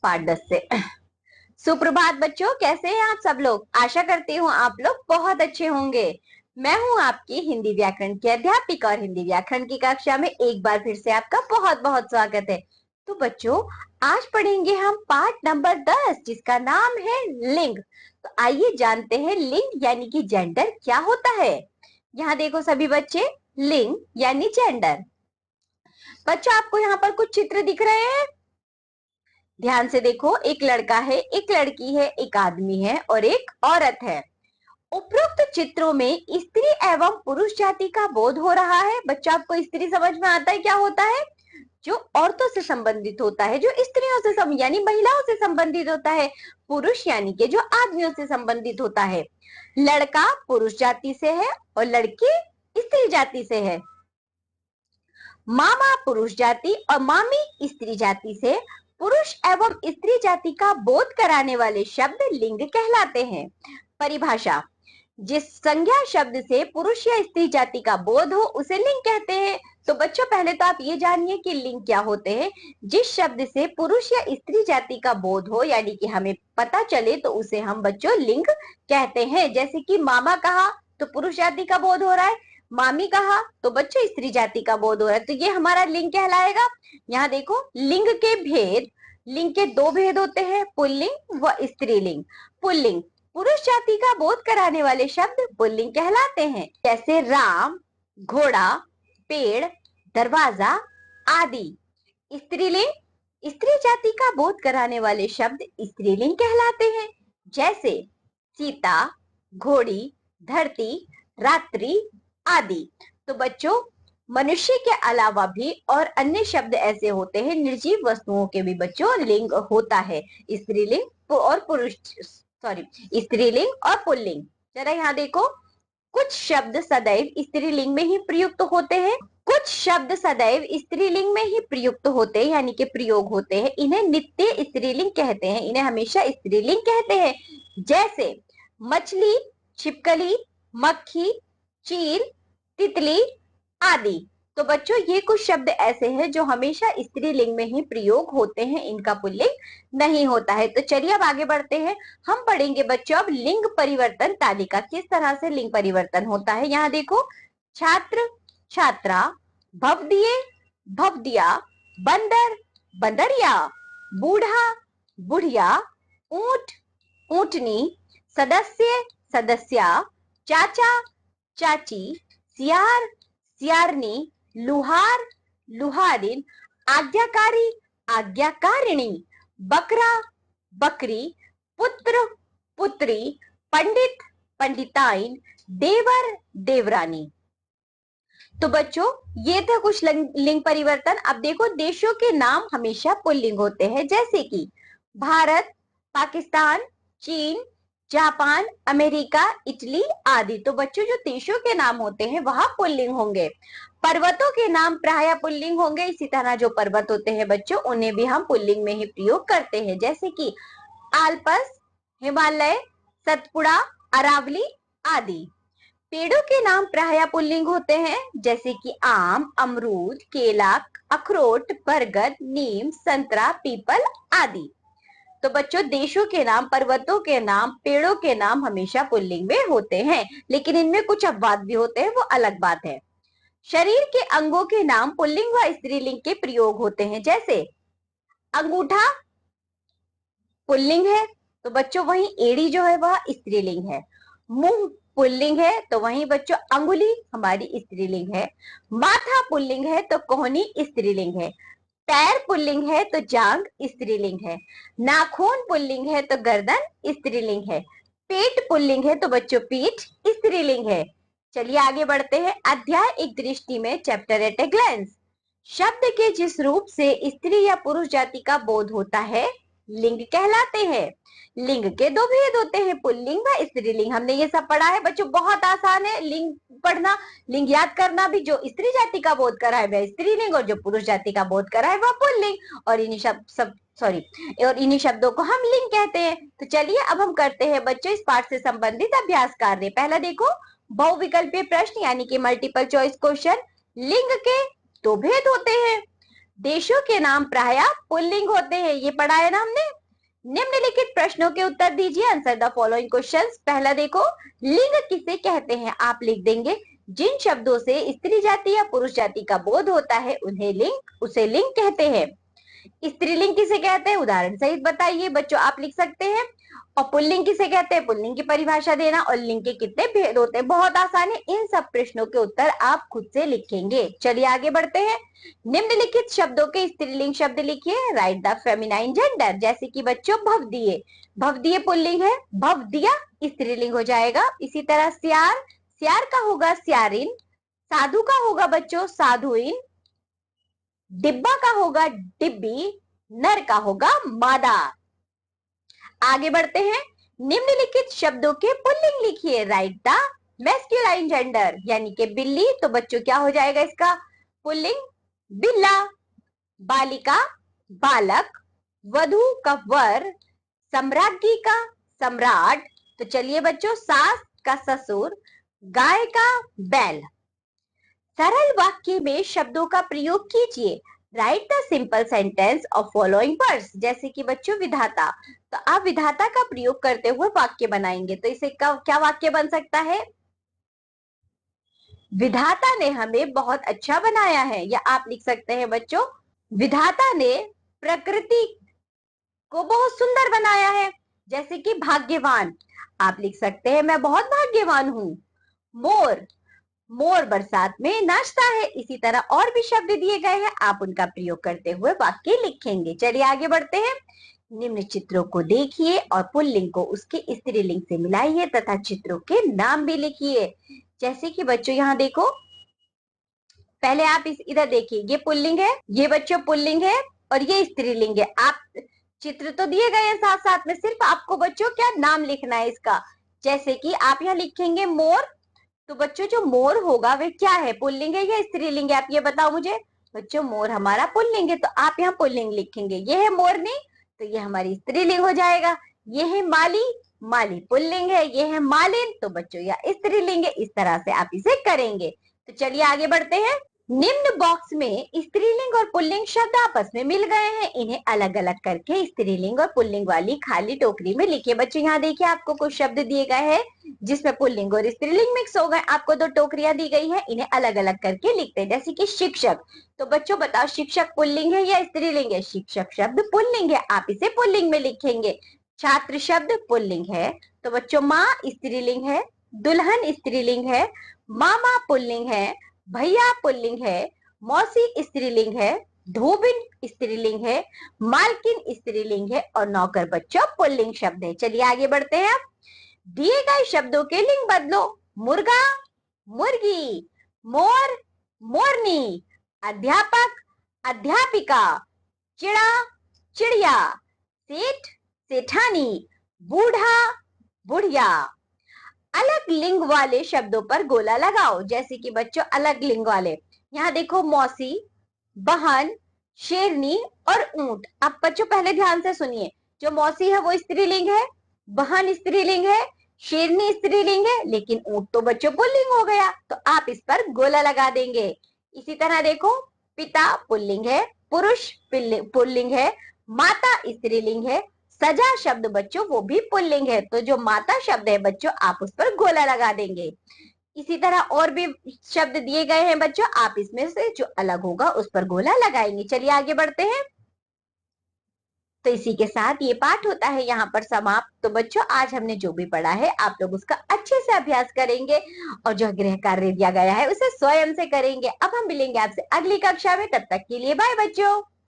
पाठ 10 से। सुप्रभात बच्चों, कैसे हैं आप सब लोग। आशा करती हूँ आप लोग बहुत अच्छे होंगे। मैं हूँ आपकी हिंदी व्याकरण की अध्यापिका और हिंदी व्याकरण की कक्षा में एक बार फिर से आपका बहुत बहुत स्वागत है। तो बच्चों, आज पढ़ेंगे हम पाठ नंबर 10 जिसका नाम है लिंग। तो आइए जानते हैं लिंग यानी कि जेंडर क्या होता है। यहाँ देखो सभी बच्चे, लिंग यानी जेंडर। बच्चों, आपको यहाँ पर कुछ चित्र दिख रहे हैं, ध्यान से देखो। एक लड़का है, एक लड़की है, एक आदमी है और एक औरत है। उपरोक्त चित्रों में स्त्री एवं पुरुष जाति का बोध हो रहा है। बच्चों, आपको स्त्री समझ में आता है क्या होता है? जो औरतों से संबंधित होता है, जो स्त्रियों से यानी महिलाओं से संबंधित होता है। पुरुष यानी कि जो आदमियों से संबंधित होता है। लड़का पुरुष जाति से है और लड़की स्त्री जाति से है। मामा पुरुष जाति और मामी स्त्री जाति से। पुरुष एवं स्त्री जाति का बोध कराने वाले शब्द लिंग कहलाते हैं। परिभाषा: जिस संज्ञा शब्द से पुरुष या स्त्री जाति का बोध हो उसे लिंग कहते हैं। तो बच्चों, पहले तो आप ये जानिए कि लिंग क्या होते हैं। जिस शब्द से पुरुष या स्त्री जाति का बोध हो यानी कि हमें पता चले तो उसे हम बच्चों लिंग कहते हैं। जैसे कि मामा कहा तो पुरुष जाति का बोध हो रहा है, मामी कहा तो बच्चों स्त्री जाति का बोध हो रहा है, तो ये हमारा लिंग कहलाएगा। यहाँ देखो लिंग के भेद। लिंग के दो भेद होते हैं, पुल्लिंग व स्त्रीलिंग। पुल्लिंग पुरुष जाति का बोध कराने वाले शब्द पुल्लिंग कहलाते हैं, जैसे राम, घोड़ा, पेड़, दरवाजा आदि। स्त्रीलिंग स्त्री जाति का बोध कराने वाले शब्द स्त्रीलिंग कहलाते हैं, जैसे सीता, घोड़ी, धरती, रात्रि आदि। तो बच्चों, मनुष्य के अलावा भी और अन्य शब्द ऐसे होते हैं, निर्जीव वस्तुओं के भी बच्चों लिंग होता है। स्त्रीलिंग और पुरुष स्त्रीलिंग और पुल्लिंग। जरा यहाँ देखो, कुछ शब्द सदैव स्त्रीलिंग में ही प्रयुक्त होते हैं, कुछ शब्द सदैव स्त्रीलिंग में ही प्रयुक्त होते हैं यानी कि प्रयोग होते हैं। इन्हें नित्य स्त्रीलिंग कहते हैं, इन्हें हमेशा स्त्रीलिंग कहते हैं। जैसे मछली, छिपकली, मक्खी, चील, तितली आदि। तो बच्चों, ये कुछ शब्द ऐसे हैं जो हमेशा स्त्रीलिंग में ही प्रयोग होते हैं, इनका पुल्लिंग नहीं होता है। तो चलिए अब आगे बढ़ते हैं। हम पढ़ेंगे बच्चों अब लिंग परिवर्तन तालिका, किस तरह से लिंग परिवर्तन होता है। यहाँ देखो, छात्र, छात्रा, भवदिये, भवदिया, बंदर, बंदरिया, बूढ़ा, बुढ़िया, ऊंट, ऊंटनी, सदस्य, सदस्या, चाचा, चाची, सियार, सियारनी, लुहार, लुहारिन, आज्ञाकारी, आज्ञाकारिणी, बकरा, बकरी, पुत्र, पुत्री, पंडित, पंडिताइन, देवर, देवरानी। तो बच्चों, ये थे कुछ लिंग परिवर्तन। अब देखो, देशों के नाम हमेशा पुल्लिंग होते हैं, जैसे कि भारत, पाकिस्तान, चीन, जापान, अमेरिका, इटली आदि। तो बच्चों, जो देशों के नाम होते हैं वहां पुल्लिंग होंगे। पर्वतों के नाम प्रायः पुल्लिंग होंगे। इसी तरह जो पर्वत होते हैं बच्चों, उन्हें भी हम पुल्लिंग में ही प्रयोग करते हैं, जैसे कि आल्पस, हिमालय, सतपुड़ा, अरावली आदि। पेड़ों के नाम प्रायः पुल्लिंग होते हैं, जैसे कि आम, अमरूद, केला, अखरोट, बरगद, नीम, संतरा, पीपल आदि। तो बच्चों, देशों के नाम, पर्वतों के नाम, पेड़ों के नाम हमेशा पुल्लिंग में होते हैं, लेकिन इनमें कुछ अपवाद भी होते हैं, वो अलग बात है। शरीर के अंगों के नाम पुल्लिंग व स्त्रीलिंग के प्रयोग होते हैं, जैसे अंगूठा पुल्लिंग है तो बच्चों वहीं एड़ी जो है वह स्त्रीलिंग है। मुंह पुल्लिंग है तो वहीं बच्चों अंगुली हमारी स्त्रीलिंग है। माथा पुल्लिंग है तो कोहनी स्त्रीलिंग है। पैर पुल्लिंग है तो जांग स्त्रीलिंग है। नाखून पुल्लिंग है तो गर्दन स्त्रीलिंग है। पेट पुल्लिंग है तो बच्चों पीठ स्त्रीलिंग है। चलिए आगे बढ़ते हैं। अध्याय एक दृष्टि में, चैप्टर एट ए ग्लैंस। शब्द के जिस रूप से स्त्री या पुरुष जाति का बोध होता है लिंग कहलाते हैं। लिंग के दो भेद होते हैं, पुल्लिंग व स्त्रीलिंग। हमने ये सब पढ़ा है बच्चों, बहुत आसान है लिंग पढ़ना, लिंग याद करना भी। जो स्त्री जाति का बोध करा है वह स्त्रीलिंग और जो पुरुष जाति का बोध करा है वह पुल्लिंग। और इन्हीं शब्दों को हम लिंग कहते हैं। तो चलिए अब हम करते हैं बच्चों इस पाठ से संबंधित अभ्यास कार्य। पहला देखो, बहुविकल्पीय प्रश्न यानी कि मल्टीपल चॉइस क्वेश्चन। लिंग के दो भेद होते हैं, देशों के नाम प्रायः पुल्लिंग होते हैं, ये पढ़ा है ना हमने। निम्नलिखित प्रश्नों के उत्तर दीजिए। Answer the following questions. पहला देखो, लिंग किसे कहते हैं? आप लिख देंगे जिन शब्दों से स्त्री जाति या पुरुष जाति का बोध होता है उसे लिंग कहते हैं। स्त्रीलिंग किसे कहते हैं? उदाहरण सहित बताइए बच्चों, आप लिख सकते हैं। और पुल्लिंग किसे कहते हैं? पुल्लिंग की परिभाषा देना। और लिंग के कितने भेद होते हैं? बहुत आसान है। इन सब प्रश्नों के उत्तर आप खुद से लिखेंगे। चलिए आगे बढ़ते हैं। निम्नलिखित शब्दों के स्त्रीलिंग शब्द लिखिए। Right the feminine gender. जैसे कि बच्चों भवदीय, भवदीय पुल्लिंग है, भवदिया स्त्रीलिंग हो जाएगा। इसी तरह सियार, सियार का होगा सियारिन। साधु का होगा बच्चों साधुइन। डिब्बा का होगा डिब्बी। नर का होगा मादा। आगे बढ़ते हैं। निम्नलिखित शब्दों के पुल्लिंग लिखिए। Right the masculine gender. यानी कि बिल्ली, तो बच्चों क्या हो जाएगा इसका पुल्लिंग? बिल्ला। बालिका बालक। वधु का वर। सम्राज्ञी का सम्राट। तो चलिए बच्चों, सास का ससुर। गाय का बैल। सरल वाक्य में शब्दों का प्रयोग कीजिए। Right the simple sentence of following words. जैसे कि बच्चों विधाता, तो आप विधाता का प्रयोग करते हुए वाक्य बनाएंगे। तो इसे क्या वाक्य बन सकता है? विधाता ने हमें बहुत अच्छा बनाया है। या आप लिख सकते हैं बच्चों, विधाता ने प्रकृति को बहुत सुंदर बनाया है। जैसे कि भाग्यवान, आप लिख सकते हैं मैं बहुत भाग्यवान हूं। मोर, मोर बरसात में नाचता है। इसी तरह और भी शब्द दिए गए हैं, आप उनका प्रयोग करते हुए वाक्य लिखेंगे। चलिए आगे बढ़ते हैं। निम्न चित्रों को देखिए और पुल्लिंग को उसके स्त्रीलिंग से मिलाइए तथा चित्रों के नाम भी लिखिए। जैसे कि बच्चों यहाँ देखो, पहले आप इधर देखिए, ये पुल्लिंग है, ये बच्चों पुल्लिंग है और ये स्त्रीलिंग है। आप चित्र तो दिए गए हैं साथ साथ में, सिर्फ आपको बच्चों क्या नाम लिखना है इसका। जैसे कि आप यहाँ लिखेंगे मोर, तो बच्चों जो मोर होगा वे क्या है, पुल्लिंग है या स्त्रीलिंग है? आप ये बताओ मुझे। बच्चों मोर हमारा पुल्लिंग है, तो आप यहाँ पुल्लिंग लिखेंगे। ये है मोरनी, तो ये हमारी स्त्रीलिंग हो जाएगा। ये है माली, माली पुल्लिंग है। ये है मालिन, तो बच्चों यह स्त्रीलिंग है। इस तरह से आप इसे करेंगे। तो चलिए आगे बढ़ते हैं। निम्न बॉक्स में स्त्रीलिंग और पुल्लिंग शब्द आपस में मिल गए हैं। इन्हें अलग अलग करके स्त्रीलिंग और पुल्लिंग वाली खाली टोकरी में लिखिए। बच्चों यहाँ देखिए, आपको कुछ शब्द दिए गए हैं जिसमें पुल्लिंग और स्त्रीलिंग मिक्स हो गए। आपको दो टोकरियां दी गई है, इन्हें अलग अलग करके लिखते हैं। जैसे कि शिक्षक, तो बच्चों बताओ शिक्षक पुल्लिंग है या स्त्रीलिंग है? शिक्षक शब्द पुल्लिंग है, आप इसे पुल्लिंग में लिखेंगे। छात्र शब्द पुल्लिंग है, तो बच्चों माँ स्त्रीलिंग है। दुल्हन स्त्रीलिंग है। मामा पुल्लिंग है। भैया पुल्लिंग है। मौसी स्त्रीलिंग है। धोबिन स्त्रीलिंग है। मालकिन स्त्रीलिंग है। और नौकर बच्चों पुल्लिंग शब्द है। चलिए आगे बढ़ते हैं। दिए गए शब्दों के लिंग बदलो। मुर्गा मुर्गी। मोर मोरनी। अध्यापक अध्यापिका। चिड़ा चिड़िया। सेठ सेठानी। बूढ़ा बुढ़िया। अलग लिंग वाले शब्दों पर गोला लगाओ। जैसे कि बच्चों अलग लिंग वाले, यहाँ देखो मौसी, बहन, शेरनी और ऊंट। अब बच्चों पहले ध्यान से सुनिए, जो मौसी है वो स्त्रीलिंग है, बहन स्त्रीलिंग है, शेरनी स्त्रीलिंग है, लेकिन ऊंट तो बच्चों पुल्लिंग हो गया, तो आप इस पर गोला लगा देंगे। इसी तरह देखो, पिता पुल्लिंग है, पुरुष पुल्लिंग है, माता स्त्रीलिंग है, सजा शब्द बच्चों वो भी पुल्लिंग है, तो जो माता शब्द है बच्चों आप उस पर गोला लगा देंगे। इसी तरह और भी शब्द दिए गए हैं बच्चों, आप इसमें से जो अलग होगा उस पर गोला लगाएंगे। चलिए आगे बढ़ते हैं। तो इसी के साथ ये पाठ होता है यहाँ पर समाप्त। तो बच्चों आज हमने जो भी पढ़ा है आप लोग उसका अच्छे से अभ्यास करेंगे और जो गृह कार्य दिया गया है उसे स्वयं से करेंगे। अब हम मिलेंगे आपसे अगली कक्षा में, तब तक के लिए बाय बच्चों।